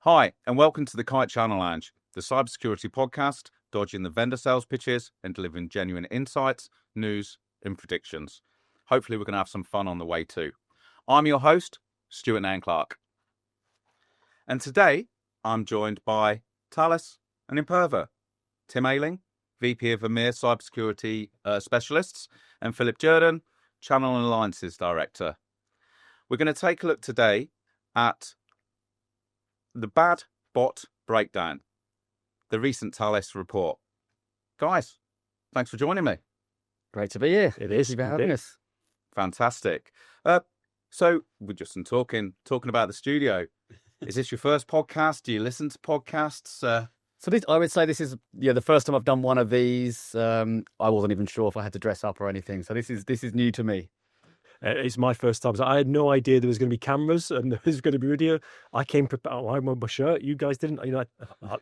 Hi, and welcome to the Kite Channel Lounge, the cybersecurity podcast, dodging the vendor sales pitches and delivering genuine insights, news, and predictions. Hopefully, we're going to have some fun on the way too. I'm your host, Stuart Nairne-Clark. And today, I'm joined by Thales and Imperva, Tim Ayling, VP of EMEA Cybersecurity Specialists, and Philip Duerden, Channel and Alliances Director. We're going to take a look today at the bad bot breakdown, the recent Thales report. Guys, thanks for joining me. Great to be here. It is. Thank you for having us. Fantastic. So we're just talking about the studio. Is this your first podcast? Do you listen to podcasts? So I would say this is the first time I've done one of these. I wasn't even sure if I had to dress up or anything. So this is new to me. It's my first time. So I had no idea there was going to be cameras and there was going to be video. I came prepared. I wore my shirt. You guys didn't.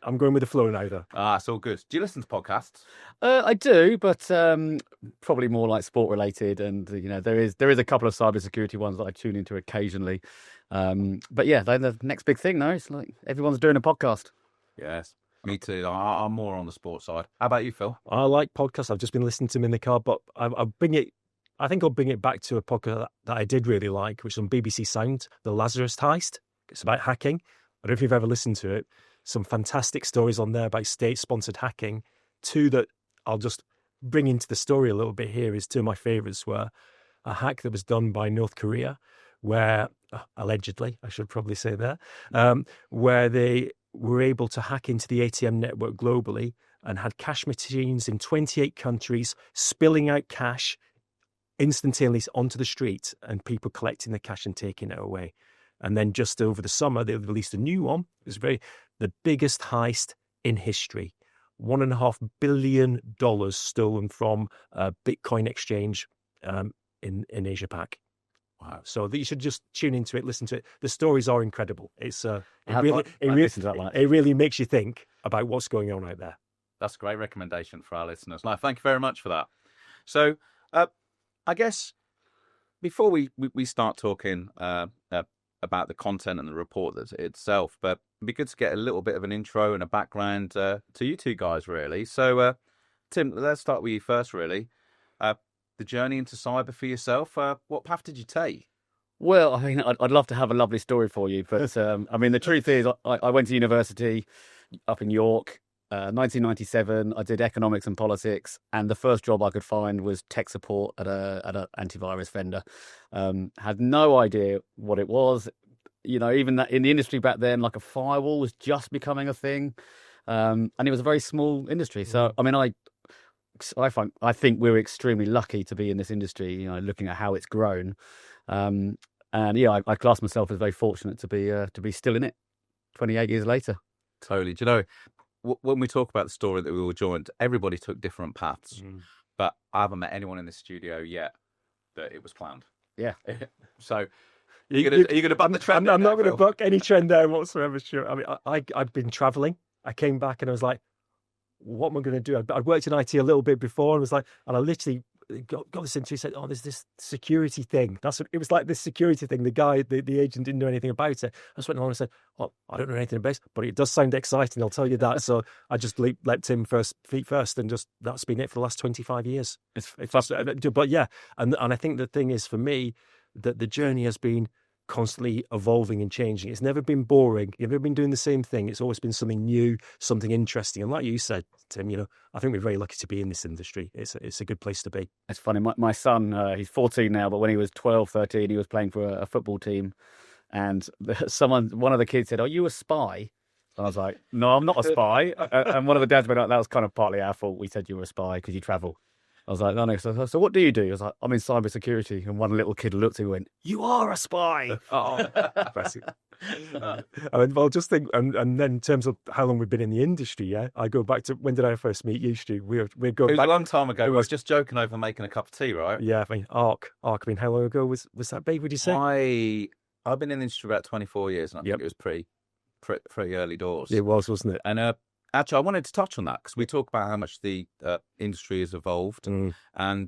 I'm going with the flow now, though. It's all good. Do you listen to podcasts? I do, but probably more like sport related. And there is a couple of cybersecurity ones that I tune into occasionally. But yeah, they're the next big thing. No, it's like everyone's doing a podcast. Yes, me too. I'm more on the sports side. How about you, Phil? I like podcasts. I've just been listening to them in the car, but I think I'll bring it back to a podcast that I did really like, which is on BBC Sound, The Lazarus Heist. It's about hacking. I don't know if you've ever listened to it. Some fantastic stories on there about state-sponsored hacking. Two that I'll just bring into the story a little bit here is two of my favourites were a hack that was done by North Korea, where, allegedly, I should probably say that, where they were able to hack into the ATM network globally and had cash machines in 28 countries spilling out cash instantaneously onto the street and people collecting the cash and taking it away. And then just over the summer, they released a new one. It was the biggest heist in history. $1.5 billion stolen from a Bitcoin exchange in Asia Pac. Wow. So you should just tune into it, listen to it. The stories are incredible. It really makes you think about what's going on out there. That's a great recommendation for our listeners. No, thank you very much for that. So, I guess before we start talking about the content and the report itself, but it'd be good to get a little bit of an intro and a background to you two guys, really. So, Tim, let's start with you first, really. The journey into cyber for yourself, what path did you take? Well, I mean, I'd love to have a lovely story for you, but I mean, the truth is I went to university up in York. 1997, I did economics and politics, and the first job I could find was tech support at a antivirus vendor. Had no idea what it was. Even that in the industry back then, like a firewall was just becoming a thing, and it was a very small industry. So, I mean, I think we're extremely lucky to be in this industry. Looking at how it's grown, and yeah, I class myself as very fortunate to be still in it, 28 years later. Totally. Do you know? When we talk about the story that we all joined, everybody took different paths, but I haven't met anyone in the studio yet that it was planned. Yeah. So, are you going to buck the trend? I'm not going to buck any trend there whatsoever. Sure. I mean, I've been traveling. I came back and I was like, what am I going to do? I'd worked in IT a little bit before, and I literally got this into. He said, "Oh, there's this security thing." It was like this security thing. The guy, the agent, didn't know anything about it. I just went on and said, "Well, I don't know anything about it, but it does sound exciting. I'll tell you that." So I just let Tim feet first, and just that's been it for the last 25 years. But yeah, and I think the thing is for me that the journey has been constantly evolving and changing. It's never been boring. You've never been doing the same thing. It's always been something new, something interesting. And like you said, Tim, I think we're very lucky to be in this industry. It's a good place to be. It's funny. My son, he's 14 now, but when he was 12, 13, he was playing for a football team. And one of the kids said, "Are you a spy?" And I was like, "No, I'm not a spy." And one of the dads went, "That was kind of partly our fault. We said you were a spy because you travel." I was like, "No. So what do you do?" I was like, "I'm in cybersecurity." And one little kid looked at me and went, "You are a spy." Oh, impressive. I mean, well, just think, and then in terms of how long we've been in the industry, yeah, I go back to when did I first meet you, Stu? We're going it was back a long time ago. I was just joking over making a cup of tea, right? Yeah, I mean, Arc. I mean, how long ago was that, babe? Would you say? I've been in the industry about 24 years, and I think it was pretty early doors. It was, wasn't it? And actually, I wanted to touch on that because we talk about how much the industry has evolved, and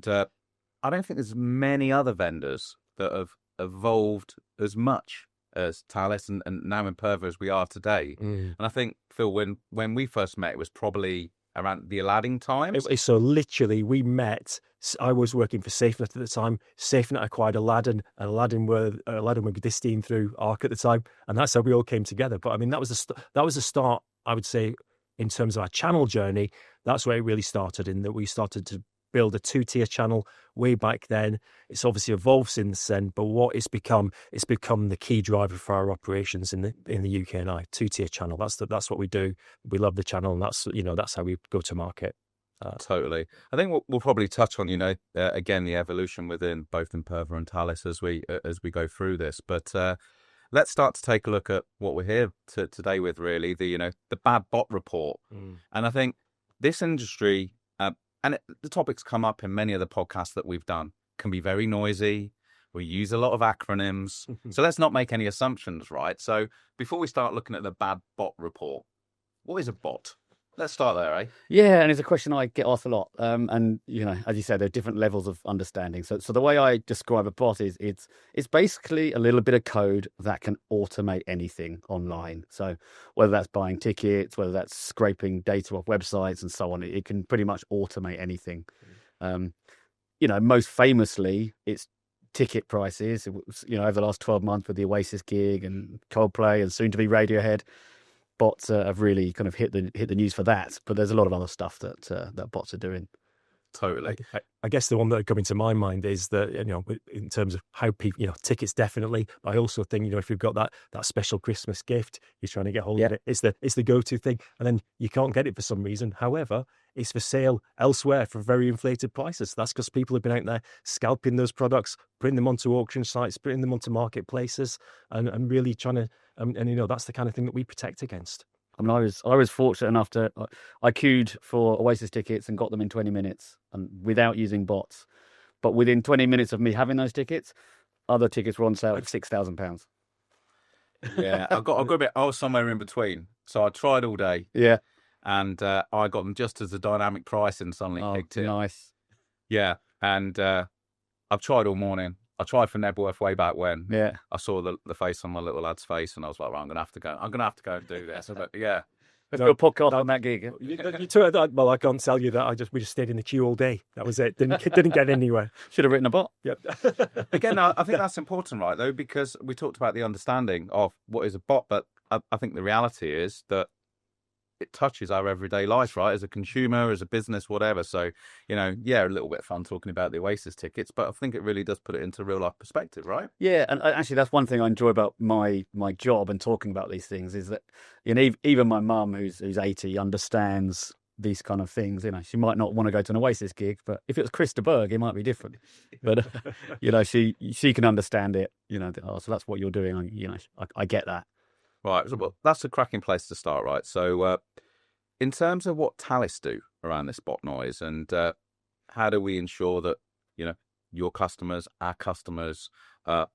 I don't think there's many other vendors that have evolved as much as Thales and now Imperva as we are today. And I think, Phil, when we first met, it was probably around the Aladdin times. So literally, we met. I was working for SafeNet at the time. SafeNet acquired Aladdin, and Aladdin were Distin through Arc at the time, and that's how we all came together. But I mean, that was the start. I would say, in terms of our channel journey, that's where it really started. In that we started to build a 2-tier channel way back then. It's obviously evolved since then, but what it's become the key driver for our operations in the UK and I. 2-tier channel. That's what we do. We love the channel, and that's how we go to market. Totally. I think we'll probably touch on again the evolution within both Imperva and Thales as we go through this, but let's start to take a look at what we're here today with, really, the bad bot report. And I think this industry, and the topics come up in many of the podcasts that we've done, can be very noisy. We use a lot of acronyms. So let's not make any assumptions, right? So before we start looking at the bad bot report, what is a bot? Let's start there, eh? Yeah, and it's a question I get asked a lot. And as you said, there are different levels of understanding. So the way I describe a bot is it's basically a little bit of code that can automate anything online. So whether that's buying tickets, whether that's scraping data off websites and so on, it can pretty much automate anything. Most famously, it's ticket prices. It was, over the last 12 months with the Oasis gig and Coldplay and soon to be Radiohead. Bots have really kind of hit the news for that, but there's a lot of other stuff that bots are doing. Totally. I guess the one that coming to my mind is that, in terms of how people, tickets definitely. But I also think, if you've got that special Christmas gift, you're trying to get hold of it. It's the go-to thing, and then you can't get it for some reason. However, it's for sale elsewhere for very inflated prices. That's because people have been out there scalping those products, putting them onto auction sites, putting them onto marketplaces, and really trying to. And that's the kind of thing that we protect against. I mean, I was fortunate enough I queued for Oasis tickets and got them in 20 minutes, and without using bots. But within 20 minutes of me having those tickets, other tickets were on sale at £6,000. Yeah, I got a bit. I was somewhere in between, so I tried all day. Yeah, and I got them just as the dynamic pricing suddenly kicked in. Nice. Yeah, and I've tried all morning. I tried for Nebworth way back when. Yeah, I saw the face on my little lad's face, and I was like, "Right, I'm gonna have to go and do this." But yeah, let's do a podcast on that gig. Well, I can't tell you that. We just stayed in the queue all day. That was it. Didn't get anywhere. Should have written a bot. Yep. Again, I think that's important, right? Though, because we talked about the understanding of what is a bot, but I think the reality is that it touches our everyday life, right? As a consumer, as a business, whatever. So, a little bit of fun talking about the Oasis tickets, but I think it really does put it into real life perspective, right? Yeah, and actually that's one thing I enjoy about my job and talking about these things is that, even my mum, who's 80, understands these kind of things. She might not want to go to an Oasis gig, but if it was Chris de Burgh, it might be different. But, she can understand it, so that's what you're doing. I get that. Right, well, that's a cracking place to start, right? So, in terms of what Thales do around this bot noise, and how do we ensure that your customers, our customers, are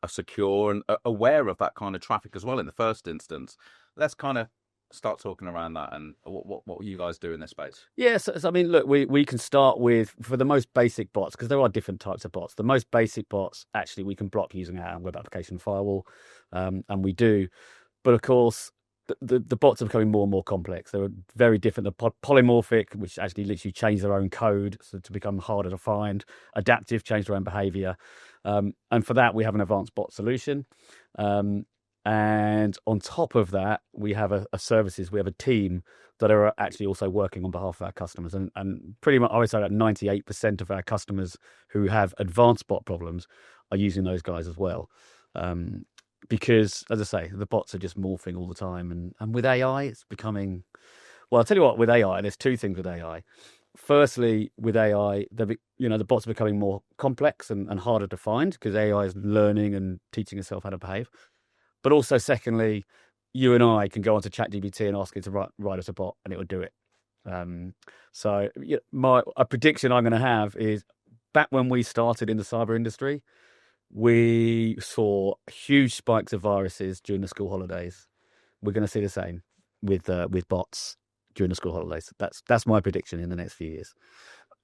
secure and aware of that kind of traffic as well? In the first instance, let's kind of start talking around that and what you guys do in this space. Yes, I mean, look, we can start with, for the most basic bots, because there are different types of bots. The most basic bots, actually, we can block using our web application firewall, and we do. But of course, the bots are becoming more and more complex. They're very different. They're polymorphic, which actually literally change their own code so to become harder to find. Adaptive, change their own behavior. And for that, we have an advanced bot solution. And on top of that, we have a services. We have a team that are actually also working on behalf of our customers. And pretty much, I would say that 98% of our customers who have advanced bot problems are using those guys as well. Because, as I say, the bots are just morphing all the time. And with AI, it's becoming... Well, I'll tell you what, with AI, there's two things with AI. Firstly, with AI, the bots are becoming more complex and harder to find because AI is learning and teaching itself how to behave. But also, secondly, you and I can go onto ChatGPT and ask it to write us a bot, and it will do it. So a prediction I'm going to have is, back when we started in the cyber industry, we saw huge spikes of viruses during the school holidays. We're going to see the same with bots during the school holidays. That's my prediction in the next few years.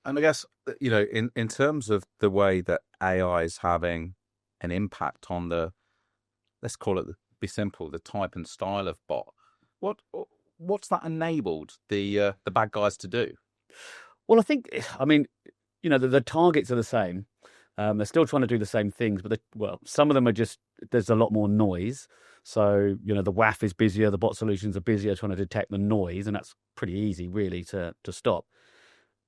And I guess, in terms of the way that AI is having an impact on the let's call it, be simple, the type and style of bot. What's that enabled the bad guys to do? Well, I mean, the targets are the same. They're still trying to do the same things, but some of them are just, there's a lot more noise. So, the WAF is busier, the bot solutions are busier trying to detect the noise, and that's pretty easy, really, to stop.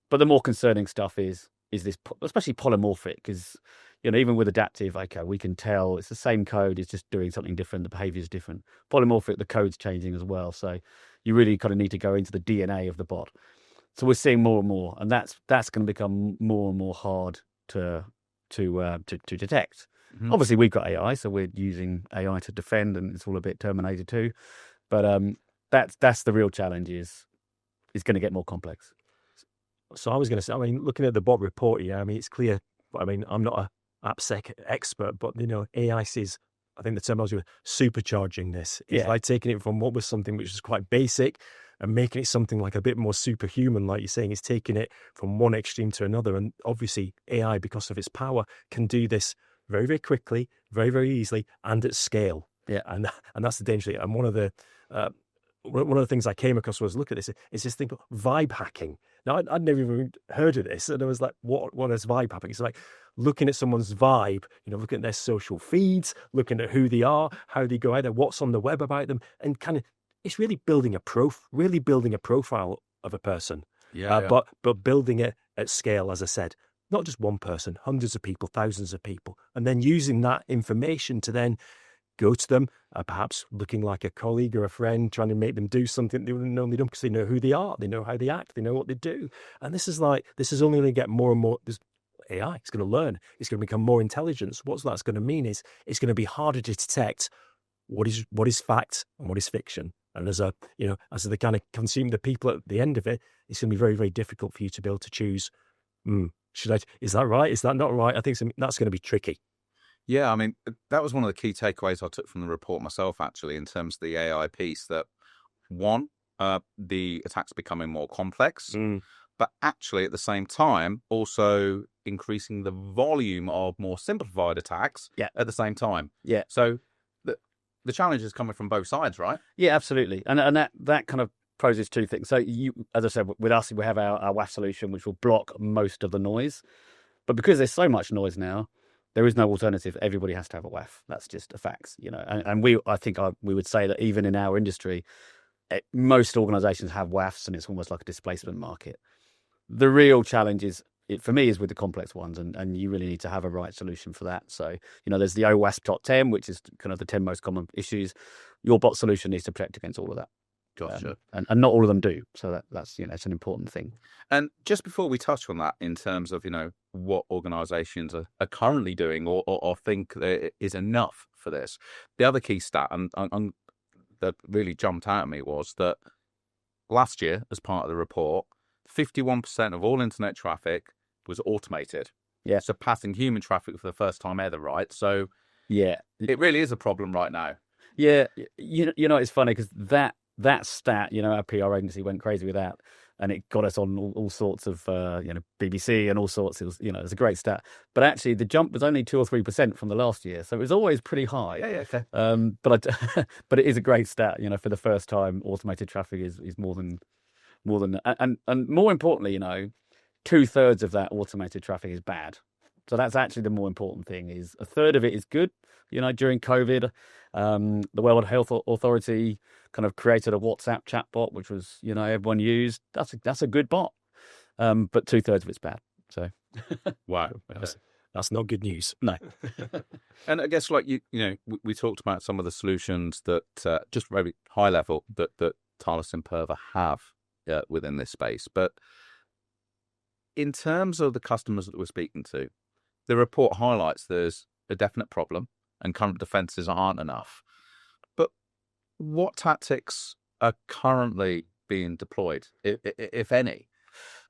But the more concerning stuff is this, especially polymorphic, because, even with adaptive, okay, we can tell it's the same code, it's just doing something different, the behavior is different. Polymorphic, the code's changing as well. So you really kind of need to go into the DNA of the bot. So we're seeing more and more, and that's going to become more and more hard to detect. Mm-hmm. Obviously, we've got AI, so we're using AI to defend, and it's all a bit Terminator 2. But that's the real challenge. Is going to get more complex. So I was going to say, I mean, looking at the bot report here, I mean, it's clear. I mean, I'm not a AppSec expert, but AI says, I think the terminology was supercharging this. It's like taking it from what was something which was quite basic and making it something like a bit more superhuman, like you're saying. It's taking it from one extreme to another. And obviously AI, because of its power, can do this very, very quickly, very, very easily, and at scale. Yeah. And that's the danger. And one of the things I came across was, look at this, it's this thing called vibe hacking. Now, I'd never even heard of this. And I was like, what is vibe hacking? It's like looking at someone's vibe, looking at their social feeds, looking at who they are, how they go out there, what's on the web about them, and kind of, it's really building a profile of a person. But building it at scale, as I said, not just one person, hundreds of people, thousands of people, and then using that information to then go to them, perhaps looking like a colleague or a friend, trying to make them do something they wouldn't normally do because they know who they are, they know how they act, they know what they do. And this is only going to get more and more. There's AI, it's going to learn, it's going to become more intelligent. What that's going to mean is it's going to be harder to detect what is fact and what is fiction. And as the kind of consume the people at the end of it, it's going to be very, very difficult for you to be able to choose. Is that right? Is that not right? I think that's going to be tricky. Yeah, I mean, that was one of the key takeaways I took from the report myself, actually, in terms of the AI piece, that one, the attacks becoming more complex, but actually at the same time, also increasing the volume of more simplified attacks at the same time. Yeah. So the challenge is coming from both sides, right? Yeah, absolutely. And that kind of poses two things. So as I said, with us, we have our WAF solution, which will block most of the noise. But because there's so much noise now, there is no alternative. Everybody has to have a WAF. That's just a fact, And we would say that even in our industry, most organisations have WAFs, and it's almost like a displacement market. The real challenge for me is with the complex ones, and you really need to have a right solution for that. So, there's the OWASP top 10, which is kind of the 10 most common issues. Your bot solution needs to protect against all of that. Gotcha. And not all of them do. So that's it's an important thing. And just before we touch on that, in terms of what organisations are currently doing or think that is enough for this, the other key stat and that really jumped out at me was that last year, as part of the report, 51% of all internet traffic was automated. Yeah, surpassing human traffic for the first time ever. Right. So yeah, it really is a problem right now. Yeah, it's funny because that stat, our PR agency went crazy with that, and it got us on all sorts of, BBC and all sorts. It was, it's a great stat. But actually, the jump was only 2 or 3% from the last year, so it was always pretty high. Yeah, okay. But it is a great stat. For the first time, automated traffic is more than, and more importantly, 2/3 of that automated traffic is bad. So that's actually the more important thing. Is a third of it is good. During COVID, the World Health Authority kind of created a WhatsApp chatbot, which was, everyone used. That's a good bot, but 2/3 of it's bad. So, wow, that's not good news. No. And I guess, like we talked about some of the solutions that just very high level that Thales and Perva have within this space, but in terms of the customers that we're speaking to, the report highlights there's a definite problem and current defences aren't enough. But what tactics are currently being deployed, if any?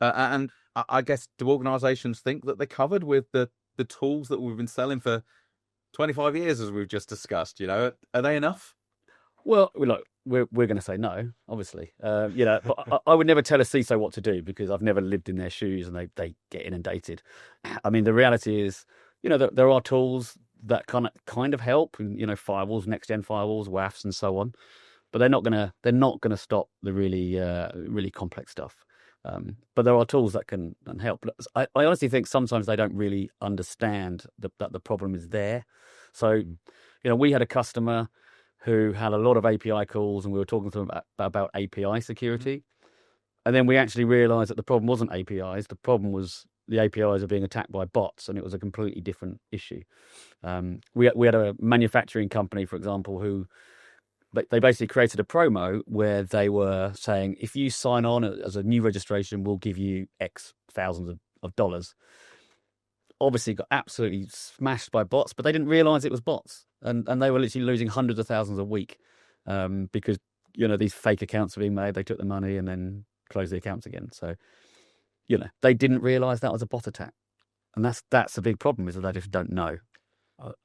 And I guess, do organisations think that they're covered with the tools that we've been selling for 25 years, as we've just discussed? Are they enough? Well, look, we're going to say no, obviously. But I would never tell a CISO what to do because I've never lived in their shoes and they get inundated. I mean, the reality is, there are tools. that kind of help, firewalls, next gen firewalls, WAFs, and so on. But they're not gonna stop the really complex stuff. But there are tools that can help. But I honestly think sometimes they don't really understand that the problem is there. So, we had a customer who had a lot of API calls, and we were talking to them about API security. And then we actually realized that the problem wasn't APIs. The problem was the APIs are being attacked by bots, and it was a completely different issue. We had a manufacturing company, for example, who they basically created a promo where they were saying, if you sign on as a new registration, we'll give you X thousands of dollars. Obviously got absolutely smashed by bots, but they didn't realize it was bots. And they were literally losing hundreds of thousands a week because, these fake accounts were being made. They took the money and then closed the accounts again. So, they didn't realize that was a bot attack. And that's a big problem, is that they just don't know.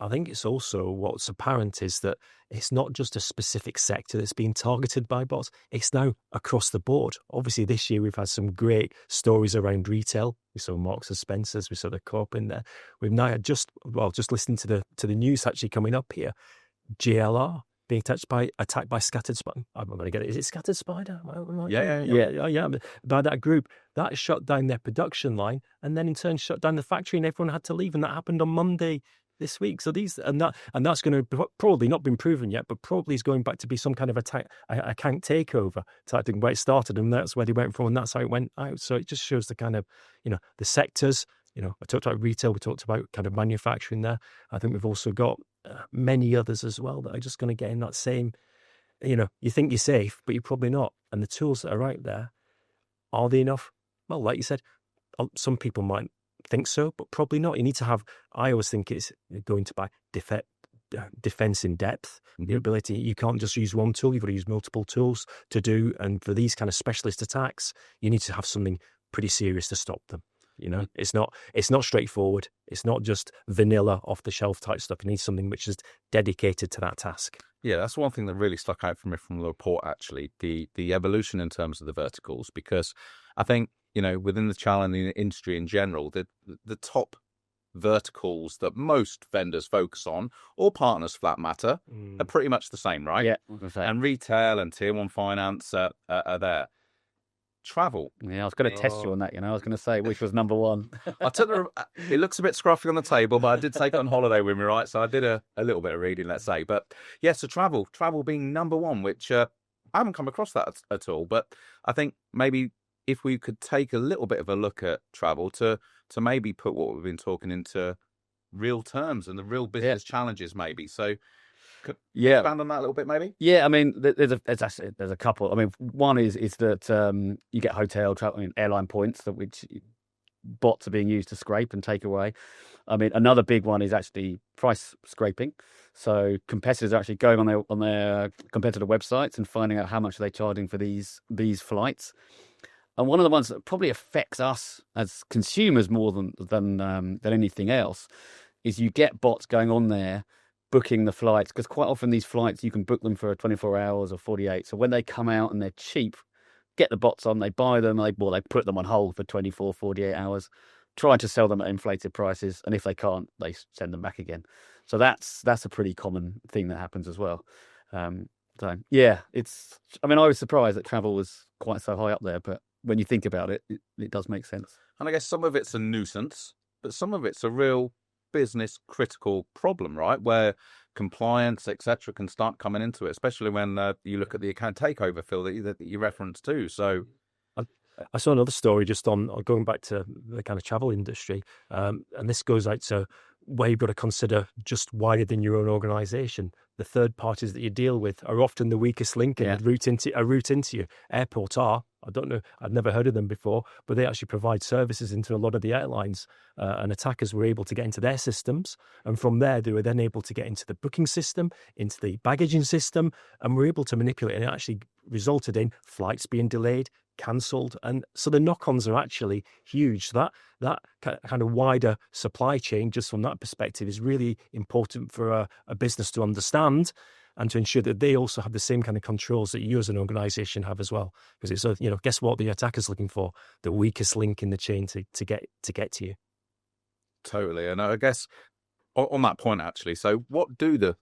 I think it's also what's apparent is that it's not just a specific sector that's being targeted by bots. It's now across the board. Obviously, this year we've had some great stories around retail. We saw Marks and Spencer's, we saw the Co-op in there. We've now just listening to the news actually coming up here. JLR being attacked by Scattered Spider. I'm going to get it. Is it Scattered Spider? Yeah. By that group that shut down their production line, and then in turn shut down the factory, and everyone had to leave. And that happened on Monday this week. So that's going to probably not been proven yet, but probably is going back to be some kind of account takeover tactic where it started, and that's where they went from, and that's how it went out. So it just shows the kind of the sectors. I talked about retail, we talked about kind of manufacturing there. I think we've also got many others as well that are just going to get in that same, you think you're safe, but you're probably not. And the tools that are out there, are they enough? Well, like you said, some people might think so, but probably not. You need to have, I always think it's going to buy defense in depth, the ability. You can't just use one tool, you've got to use multiple tools to do. And for these kind of specialist attacks, you need to have something pretty serious to stop them. It's not straightforward. It's not just vanilla off the shelf type stuff. You need something which is dedicated to that task. Yeah, that's one thing that really stuck out for me from the report, actually, the evolution in terms of the verticals, because I think, within the challenging industry in general, the top verticals that most vendors focus on, or partners for that matter, are pretty much the same, right? Yeah. And retail and tier one finance are there. Travel. Yeah, I was going to test you on that. I was going to say which was number one. I took it looks a bit scruffy on the table, but I did take it on holiday with me, right? So I did a little bit of reading, let's say. But yeah, so travel being number one, which I haven't come across that at all. But I think maybe if we could take a little bit of a look at travel to maybe put what we've been talking into real terms and the real business challenges, maybe. So expand on that a little bit, maybe. Yeah, I mean, there's a couple. I mean, one is that you get hotel travel, airline points which bots are being used to scrape and take away. I mean, another big one is actually price scraping. So competitors are actually going on their competitor websites and finding out how much they're charging for these flights. And one of the ones that probably affects us as consumers more than anything else is you get bots going on there booking the flights, because quite often these flights you can book them for 24 hours or 48. So when they come out and they're cheap, get the bots on, they buy them, they put them on hold for 24, 48 hours, try to sell them at inflated prices, and if they can't, they send them back again. So that's a pretty common thing that happens as well. So yeah, I was surprised that travel was quite so high up there, but when you think about it, it does make sense. And I guess some of it's a nuisance, but some of it's a real business critical problem, right? Where compliance, etc., can start coming into it, especially when you look at the account takeover, Phil, that you referenced too. So I saw another story just on going back to the kind of travel industry, and this goes out to where you've got to consider just wider than your own organisation. The third parties that you deal with are often the weakest link and a route into you. Airports are. I don't know. I've never heard of them before, but they actually provide services into a lot of the airlines, and attackers were able to get into their systems. And from there, they were then able to get into the booking system, into the baggaging system, and were able to manipulate. And it actually resulted in flights being delayed, cancelled. And so the knock-ons are actually huge. So that kind of wider supply chain, just from that perspective, is really important for a business to understand, and to ensure that they also have the same kind of controls that you as an organisation have as well. Because it's guess what the attacker's looking for? The weakest link in the chain to get to you. Totally. And I guess on that point, actually, so what do the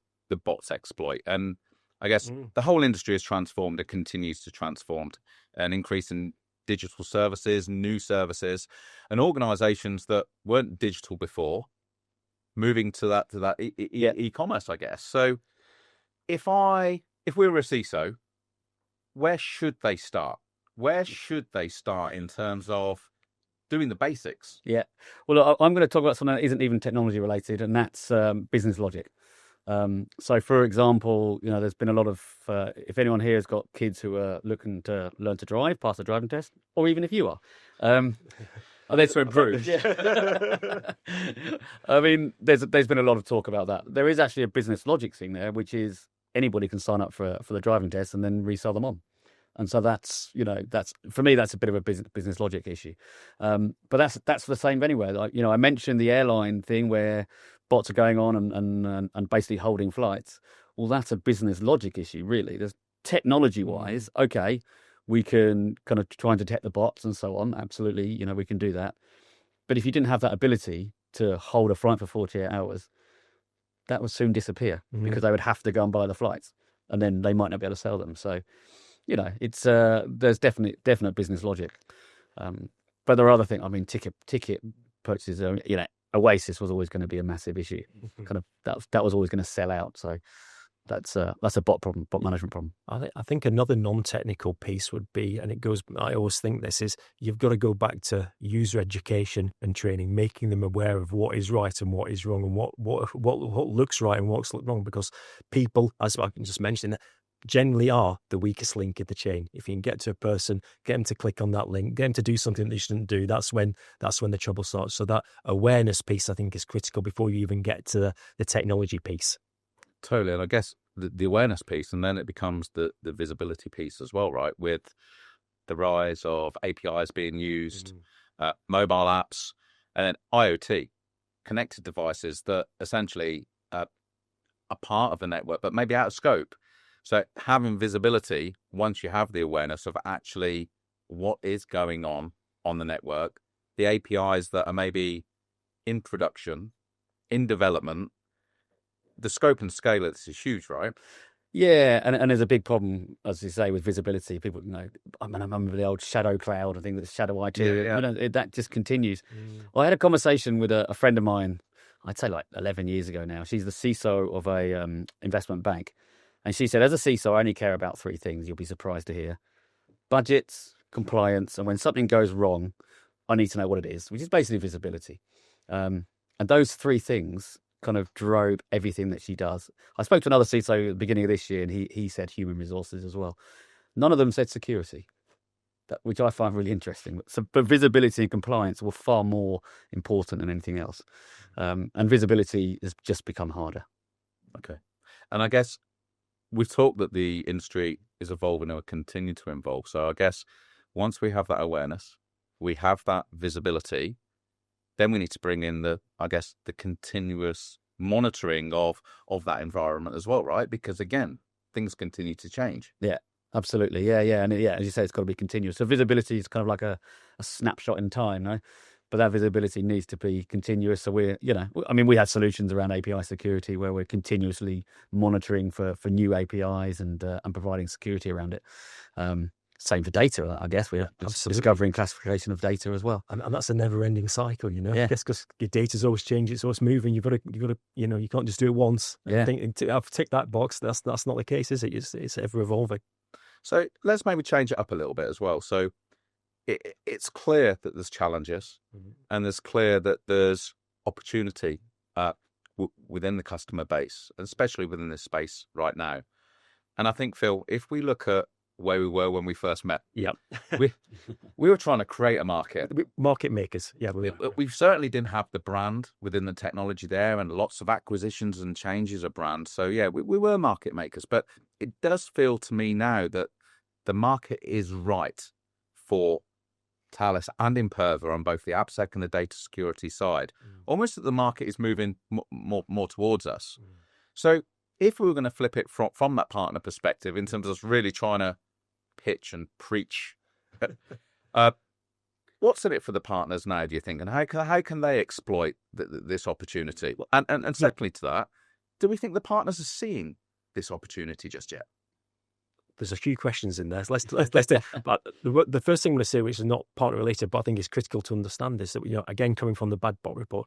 bots exploit? And I guess the whole industry has transformed. It continues to transform. An increase in digital services, new services, and organisations that weren't digital before, moving to that e-commerce, I guess. So if we were a CISO, where should they start? Where should they start in terms of doing the basics? Yeah. Well, I'm going to talk about something that isn't even technology related, and that's business logic. So, for example, there's been a lot of, if anyone here has got kids who are looking to learn to drive, pass the driving test, or even if you are, that's to improve. Yeah. I mean, there's been a lot of talk about that. There is actually a business logic thing there, which is anybody can sign up for the driving test and then resell them on. And so that's for me, that's a bit of a business logic issue. But that's the same anywhere. Like, I mentioned the airline thing where bots are going on and basically holding flights. Well, that's a business logic issue, really. There's technology wise, okay, we can kind of try and detect the bots and so on. Absolutely, we can do that. But if you didn't have that ability to hold a flight for 48 hours, that would soon disappear because they would have to go and buy the flights, and then they might not be able to sell them. So, it's there's definite business logic. But there are other things. I mean, ticket purchases. Oasis was always going to be a massive issue. Kind of that was always going to sell out. So that's a bot management problem. I think another non-technical piece would be, and I always think this is, you've got to go back to user education and training, making them aware of what is right and what is wrong, and what looks right and what's wrong, because people, as I just mentioned, generally are the weakest link in the chain. If you can get to a person, get them to click on that link, get them to do something they shouldn't do, that's when the trouble starts. So that awareness piece, I think, is critical before you even get to the technology piece. Totally. And I guess the awareness piece, and then it becomes the visibility piece as well, right? With the rise of APIs being used, mobile apps, and then IoT, connected devices that essentially are part of the network, but maybe out of scope. So having visibility, once you have the awareness of actually what is going on the network, the APIs that are maybe in production, in development, the scope and scale of this is huge, right? Yeah, and there's a big problem, as you say, with visibility. People, I remember the old shadow cloud. I think that's shadow IT. Yeah. That just continues. Well, I had a conversation with a friend of mine, I'd say like 11 years ago now. She's the CISO of a investment bank. And she said, as a CISO, I only care about three things. You'll be surprised to hear: budgets, compliance, and when something goes wrong, I need to know what it is, which is basically visibility. And those three things kind of drove everything that she does. I spoke to another CISO at the beginning of this year, and he said human resources as well. None of them said security, which I find really interesting. But visibility and compliance were far more important than anything else. And visibility has just become harder. Okay. And I guess we've talked that the industry is evolving and will continue to evolve. So I guess once we have that awareness, we have that visibility, then we need to bring in the continuous monitoring of that environment as well, right? Because again, things continue to change. Yeah, absolutely. Yeah. And as you say, it's got to be continuous. So visibility is kind of like a snapshot in time, no? But that visibility needs to be continuous. So we have solutions around API security where we're continuously monitoring for new APIs and providing security around it. Same for data, I guess. We're discovering classification of data as well, and that's a never-ending cycle, Yeah. I guess because your data's always changing, it's always moving. You've got to, you can't just do it once. Yeah. I've ticked that box. That's not the case, is it? It's ever evolving. So let's maybe change it up a little bit as well. So it's clear that there's challenges, and there's clear that there's opportunity within the customer base, especially within this space right now. And I think, Phil, if we look at where we were when we first met, we were trying to create a market. Market makers, we certainly didn't have the brand within the technology there, and lots of acquisitions and changes of brand. So we were market makers, but it does feel to me now that the market is right for Thales and Imperva on both the AppSec and the data security side. Almost that the market is moving more towards us. So if we were going to flip it from that partner perspective in terms of us really trying to pitch and preach, What's in it for the partners now, do you think? And how can they exploit this opportunity? And secondly to that, do we think the partners are seeing this opportunity just yet? There's a few questions in there. So let's do. But the first thing I'm going to say, which is not partner related, but I think is critical to understand, is that, again, coming from the Bad Bot report,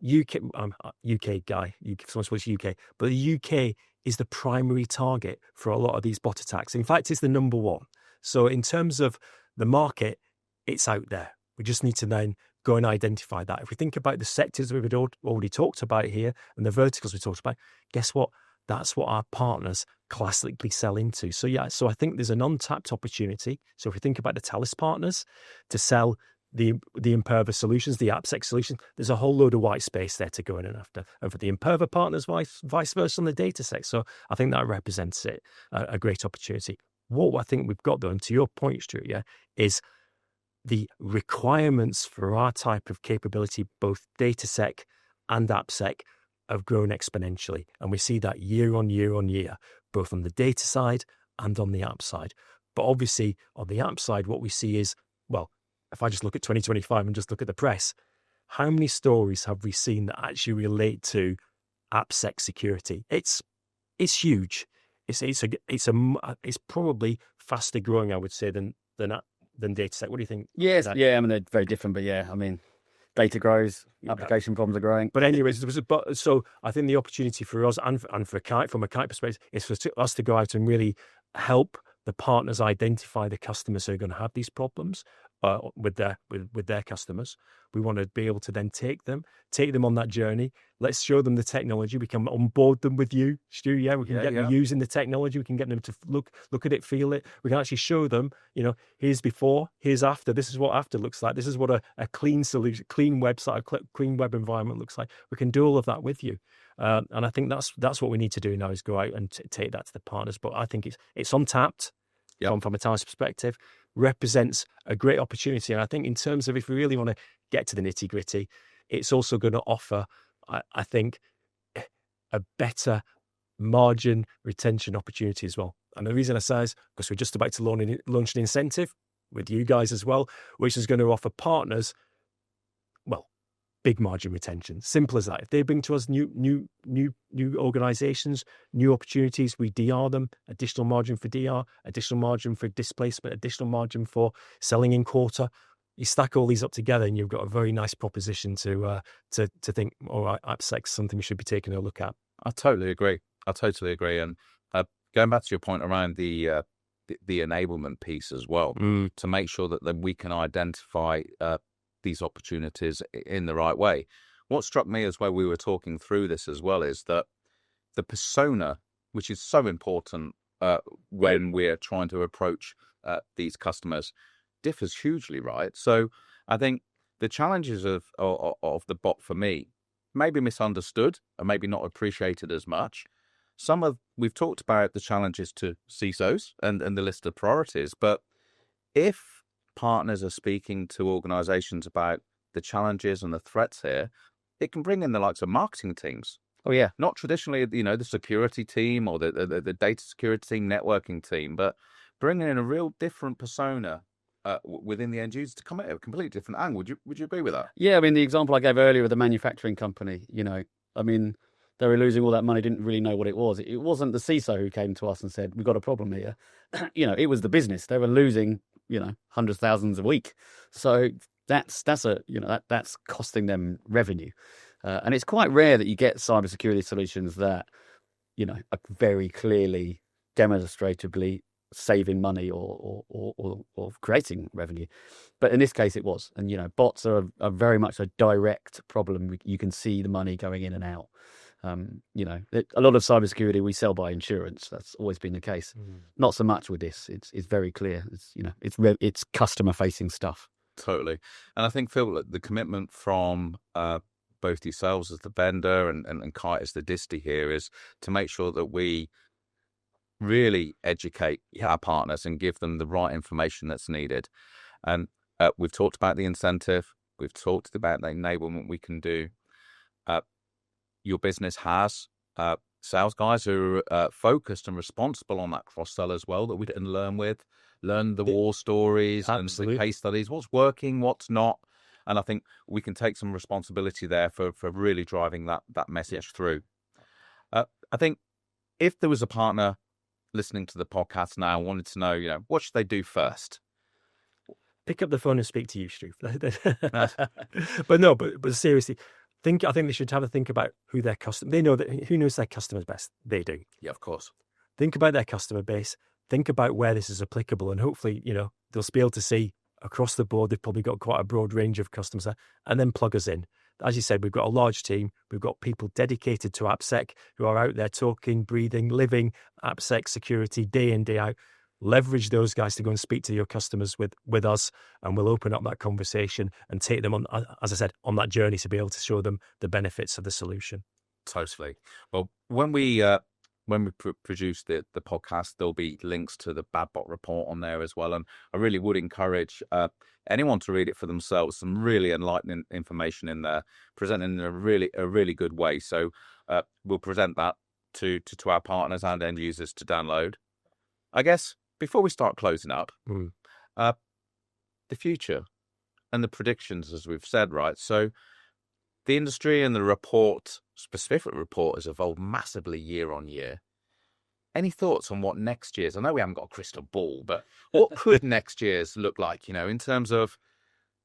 UK, I'm a UK guy, someone supposed UK, but the UK is the primary target for a lot of these bot attacks. In fact, it's the number one. So in terms of the market, it's out there. We just need to then go and identify that. If we think about the sectors that we've already talked about here and the verticals we talked about, guess what? That's what our partners classically sell into. So I think there's an untapped opportunity. So if we think about the Thales partners to sell the Imperva solutions, the AppSec solutions, there's a whole load of white space there to go in and after. And for the Imperva partners, vice versa on the data sec. So I think that represents a great opportunity. What I think we've got, though, and to your point, Stuart, is the requirements for our type of capability, both data sec and AppSec, have grown exponentially. And we see that year on year on year, both on the data side and on the app side. But obviously, on the app side, what we see is, well, if I just look at 2025 and just look at the press, how many stories have we seen that actually relate to AppSec security? It's huge. It's probably faster growing, I would say, than data sec. What do you think? Yes, I mean, they're very different, but I mean, data grows, application problems are growing. But anyways, so I think the opportunity for us and for Kite, from a Kite perspective, is for us to go out and really help the partners identify the customers who are going to have these problems with their customers. We want to be able to then take them on that journey. Let's show them the technology. We can onboard them with you, Stu. Yeah, we can get them using the technology. We can get them to look at it, feel it. We can actually show them, here's before, here's after. This is what after looks like. This is what a clean solution, clean website, a clean web environment looks like. We can do all of that with you. And I think that's what we need to do now, is go out and take that to the partners. But I think it's untapped from a Thales perspective, represents a great opportunity. And I think in terms of, if we really want to get to the nitty gritty, it's also going to offer, I think, a better margin retention opportunity as well. And the reason I say is because we're just about to launch an incentive with you guys as well, which is going to offer partners, well, big margin retention. Simple as that. If they bring to us new organizations, new opportunities, we DR them. Additional margin for DR, additional margin for displacement, additional margin for selling in quarter. You stack all these up together, and you've got a very nice proposition to think, all right, AppSec's something we should be taking a look at. I totally agree. And going back to your point around the enablement piece as well, to make sure that then we can identify these opportunities in the right way. What struck me as well, we were talking through this as well, is that the persona, which is so important when we're trying to approach these customers, differs hugely, right? So I think the challenges of the bot, for me, maybe misunderstood and maybe not appreciated as much. We've talked about the challenges to CISOs and the list of priorities, but if partners are speaking to organizations about the challenges and the threats here, it can bring in the likes of marketing teams. Oh, yeah. Not traditionally, the security team or the data security team, networking team, but bringing in a real different persona within the end user to come at a completely different angle. Would you agree with that? Yeah, I mean, the example I gave earlier with the manufacturing company, I mean, they were losing all that money, didn't really know what it was. It wasn't the CISO who came to us and said, we've got a problem here. It was the business. They were losing, hundreds of thousands a week. So that's costing them revenue. And it's quite rare that you get cybersecurity solutions that, are very clearly, demonstratively saving money or creating revenue. But in this case, it was. And, bots are very much a direct problem. You can see the money going in and out. A lot of cybersecurity we sell by insurance. That's always been the case. Not so much with this. It's very clear. It's customer facing stuff. Totally. And I think, Phil, the commitment from both yourselves as the vendor and Kite as the disty here is to make sure that we really educate our partners and give them the right information that's needed. And we've talked about the incentive. We've talked about the enablement we can do. Your business has sales guys who are focused and responsible on that cross-sell as well, that we can learn the war stories and the case studies, what's working, what's not. And I think we can take some responsibility there for really driving that message through. I think if there was a partner listening to the podcast now and wanted to know, what should they do first? Pick up the phone and speak to you, Stu. But seriously, I think they should have a think about who their customer. They know who knows their customers best. They do. Yeah, of course. Think about their customer base. Think about where this is applicable, and hopefully, they'll be able to see across the board. They've probably got quite a broad range of customers there, and then plug us in. As you said, we've got a large team. We've got people dedicated to AppSec who are out there talking, breathing, living AppSec security day in, day out. Leverage those guys to go and speak to your customers with us, and we'll open up that conversation and take them on, as I said, on that journey to be able to show them the benefits of the solution. Totally. Well, when we produce the podcast, there'll be links to the Bad Bot report on there as well, and I really would encourage anyone to read it for themselves. Some really enlightening information in there, presented in a really good way. So we'll present that to our partners and end users to download. I guess before we start closing up, the future and the predictions, as we've said, right? So the industry and the specific report has evolved massively year on year. Any thoughts on what next year's? I know we haven't got a crystal ball, but what could next year's look like, in terms of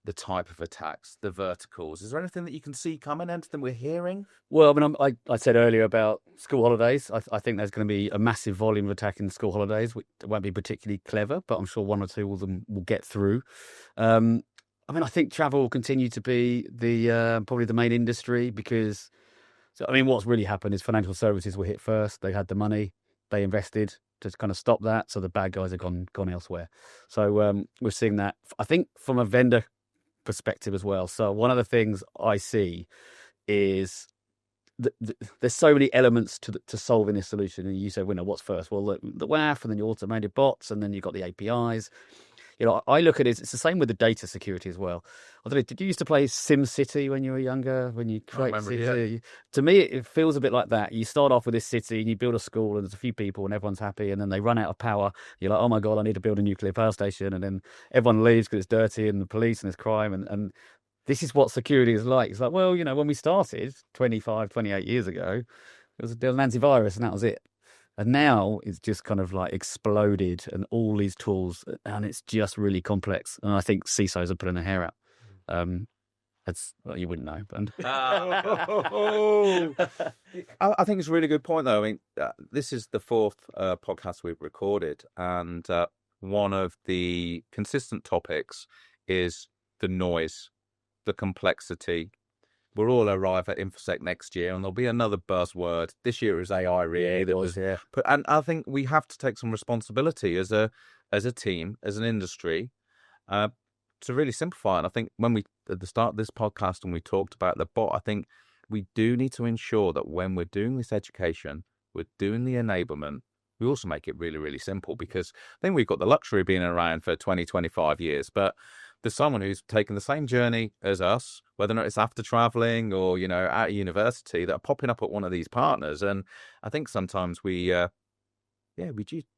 the type of attacks, the verticals? Is there anything that you can see coming, anything we're hearing? Well, I said earlier about school holidays. I think there's going to be a massive volume of attack in school holidays, which won't be particularly clever, but I'm sure one or two of them will get through. I think travel will continue to be probably the main industry because, what's really happened is financial services were hit first. They had the money, they invested to kind of stop that, so the bad guys have gone elsewhere. So we're seeing that, I think, from a vendor perspective as well. So one of the things I see is there's so many elements to solving this solution. And you say, what's first? Well, the WAF, and then your automated bots, and then you've got the APIs. I look at it, it's the same with the data security as well. I don't know, did you used to play SimCity when you were younger? When you create city? Yeah. To me, it feels a bit like that. You start off with this city and you build a school and there's a few people and everyone's happy, and then they run out of power. You're like, oh my God, I need to build a nuclear power station. And then everyone leaves because it's dirty and the police and there's crime. And this is what security is like. It's like, well, when we started 25, 28 years ago, there was an antivirus and that was it. And now it's just kind of like exploded and all these tools, and it's just really complex. And I think CISOs are pulling their hair out. You wouldn't know. But... I think it's a really good point, though. This is the fourth podcast we've recorded, and one of the consistent topics is the noise, the complexity. We'll all arrive at InfoSec next year, and there'll be another buzzword. This year is AI, really. Yeah. And I think we have to take some responsibility as a team, as an industry, to really simplify. And I think when at the start of this podcast, and we talked about the bot, I think we do need to ensure that when we're doing this education, we're doing the enablement, we also make it really, really simple, because I think we've got the luxury of being around for 20, 25 years, but there's someone who's taken the same journey as us, whether or not it's after traveling or, at university, that are popping up at one of these partners. And I think sometimes we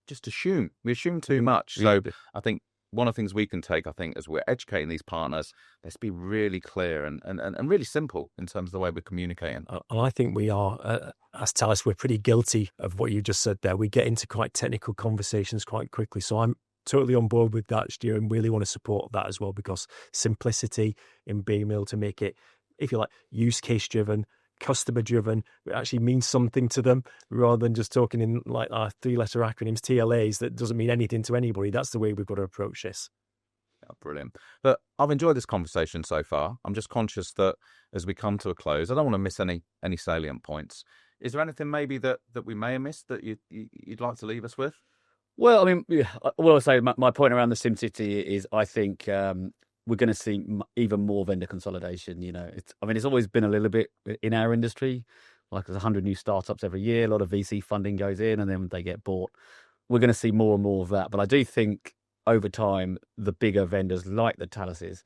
just assume. We assume too much. So I think one of the things we can take, as we're educating these partners, let's be really clear and really simple in terms of the way we're communicating. And I think we are, as Thales, we're pretty guilty of what you just said there. We get into quite technical conversations quite quickly. So I'm totally on board with that, Stu, and really want to support that as well, because simplicity in being able to make it, if you like, use case driven, customer driven, it actually means something to them, rather than just talking in like our 3-letter acronyms, TLAs, that doesn't mean anything to anybody. That's the way we've got to approach this. Yeah, brilliant. But I've enjoyed this conversation so far. I'm just conscious that as we come to a close, I don't want to miss any salient points. Is there anything maybe that we may have missed that you'd like to leave us with? Well, what I'll say, my point around the SimCity is I think we're going to see even more vendor consolidation. It's always been a little bit in our industry, like there's 100 new startups every year, a lot of VC funding goes in and then they get bought. We're going to see more and more of that. But I do think over time, the bigger vendors like the Thaleses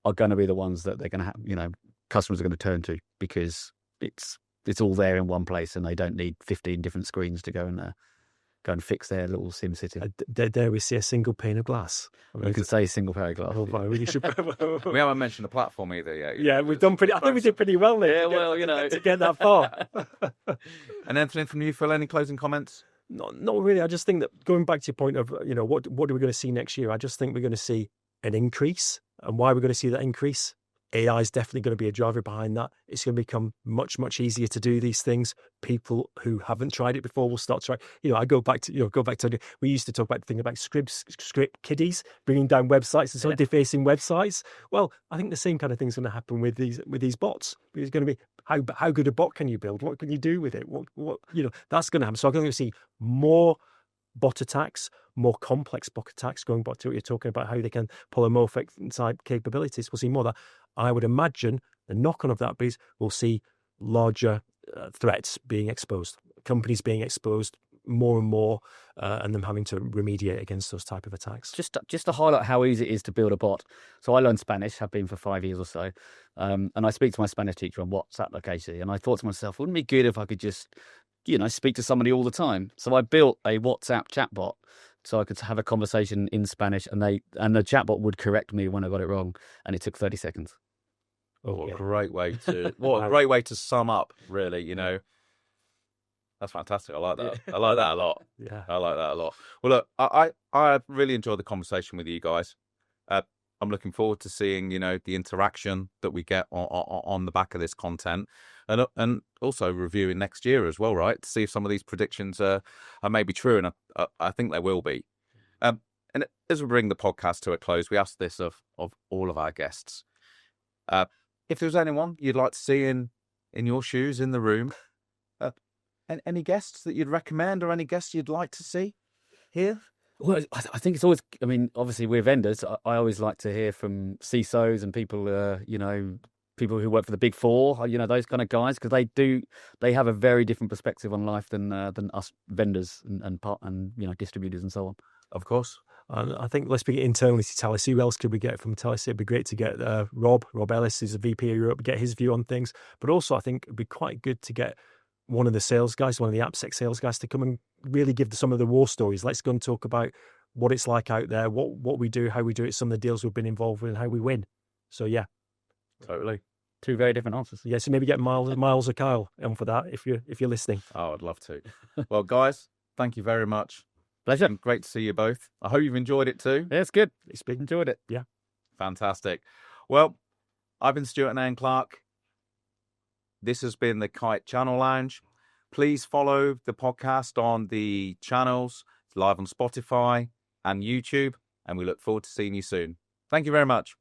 are going to be the ones that they're going to have, customers are going to turn to, because it's it's all there in one place, and they don't need 15 different screens to go and fix their little Sim City. Dare we see a single pane of glass? You can say single pair of glass. Oh, wow, we should. We haven't mentioned the platform either yet. Yeah, we've done pretty. I think we did pretty well there. Yeah, well, you know, to get that far. And anything from you, Phil? Any closing comments? Not really. I just think that going back to your point of, what are we going to see next year? I just think we're going to see an increase. And why we're going to see that increase? AI is definitely going to be a driver behind that. It's going to become much, much easier to do these things. People who haven't tried it before will start trying. I go back to, we used to talk about the thing about script kiddies, bringing down websites and sort of defacing websites. Well, I think the same kind of thing's going to happen with these bots. It's going to be, how good a bot can you build? What can you do with it? What that's going to happen. So I'm going to see more bot attacks, more complex bot attacks, going back to what you're talking about, how they can polymorphic type capabilities. We'll see more of that. I would imagine the knock-on of that is we'll see larger threats being exposed, companies being exposed more and more, and them having to remediate against those type of attacks. Just to highlight how easy it is to build a bot. So I learned Spanish, have been for 5 years or so, and I speak to my Spanish teacher on WhatsApp occasionally, and I thought to myself, wouldn't it be good if I could just, speak to somebody all the time? So I built a WhatsApp chatbot so I could have a conversation in Spanish, and the chatbot would correct me when I got it wrong, and it took 30 seconds. What a great way to sum up, really, That's fantastic. I like that. I like that a lot. Yeah. I like that a lot. Well, look, I really enjoyed the conversation with you guys. I'm looking forward to seeing, the interaction that we get on the back of this content, and also reviewing next year as well, right? To see if some of these predictions are maybe true, and I think they will be. And as we bring the podcast to a close, we ask this of all of our guests. If there's anyone you'd like to see in your shoes in the room, any guests that you'd recommend, or any guests you'd like to see here? Well, I think it's always, obviously we're vendors. I always like to hear from CISOs and people, people who work for the Big Four, those kind of guys, because they have a very different perspective on life than us vendors and distributors and so on. Of course. And I think let's bring it internally to Thales. Who else could we get from Thales? It'd be great to get Rob Ellis, who's a VP of Europe, get his view on things. But also I think it'd be quite good to get one of the sales guys, one of the AppSec sales guys, to come and really give some of the war stories. Let's go and talk about what it's like out there, what we do, how we do it, some of the deals we've been involved with, and how we win. So yeah, totally. Two very different answers. Yeah, so maybe get Miles or Kyle on for that if you're listening. Oh, I'd love to. Well, guys, thank you very much. Pleasure. And great to see you both. I hope you've enjoyed it too. Yeah, it's good. Enjoyed it. Yeah. Fantastic. Well, I've been Stuart Nairne-Clark. This has been the Kite Channel Lounge. Please follow the podcast on the channels. It's live on Spotify and YouTube, and we look forward to seeing you soon. Thank you very much.